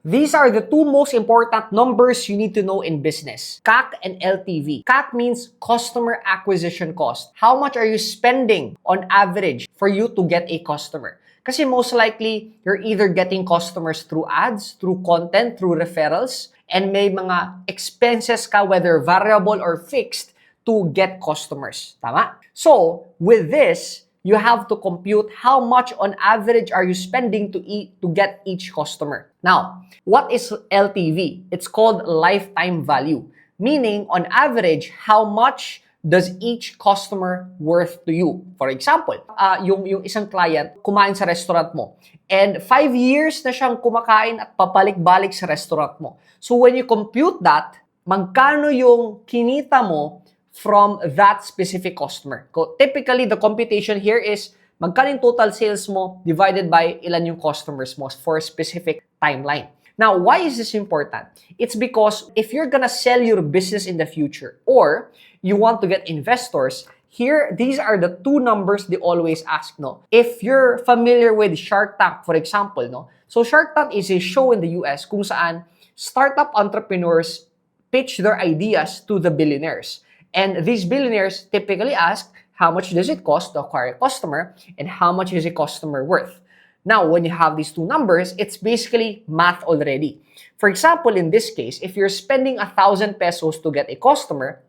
These are the two most important numbers you need to know in business, CAC and LTV. CAC means customer acquisition cost. How much are you spending on average for you to get a customer? Kasi most likely, you're either getting customers through ads, through content, through referrals, and may mga expenses ka, whether variable or fixed, to get customers. Tama? So, with this, you have to compute how much on average are you spending to get each customer. Now, what is LTV? It's called lifetime value. Meaning, on average, how much does each customer worth to you? For example, yung isang client kumain sa restaurant mo and 5 years na siyang kumakain at papalik-balik sa restaurant mo. So when you compute that, magkano yung kinita mo from that specific customer? Typically, the computation here is magkano yung total sales mo divided by ilan yung customers mo for a specific timeline. Now, why is this important? It's because if you're gonna sell your business in the future or you want to get investors, these are the two numbers they always ask, no? If you're familiar with Shark Tank, for example, no? So Shark Tank is a show in the US kung saan startup entrepreneurs pitch their ideas to the billionaires. And these billionaires typically ask, how much does it cost to acquire a customer and how much is a customer worth? Now, when you have these two numbers, it's basically math already. For example, in this case, if you're spending 1,000 pesos to get a customer,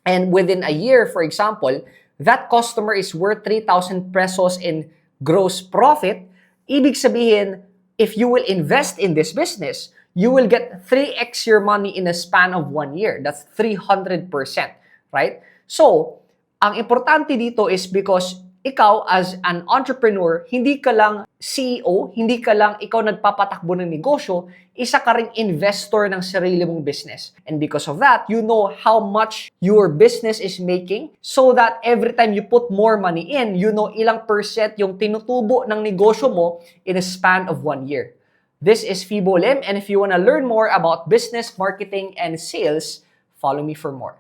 and within a year, for example, that customer is worth 3,000 pesos in gross profit, ibig sabihin, if you will invest in this business, you will get 3x your money in a span of 1 year. That's 300%, right? So, ang importante dito is because ikaw as an entrepreneur, hindi ka lang CEO, hindi ka lang ikaw nagpapatakbo ng negosyo, isa ka ring investor ng sarili mong business. And because of that, you know how much your business is making so that every time you put more money in, you know ilang percent yung tinutubo ng negosyo mo in a span of 1 year. This is Fibo Lim, and if you want to learn more about business, marketing, and sales, follow me for more.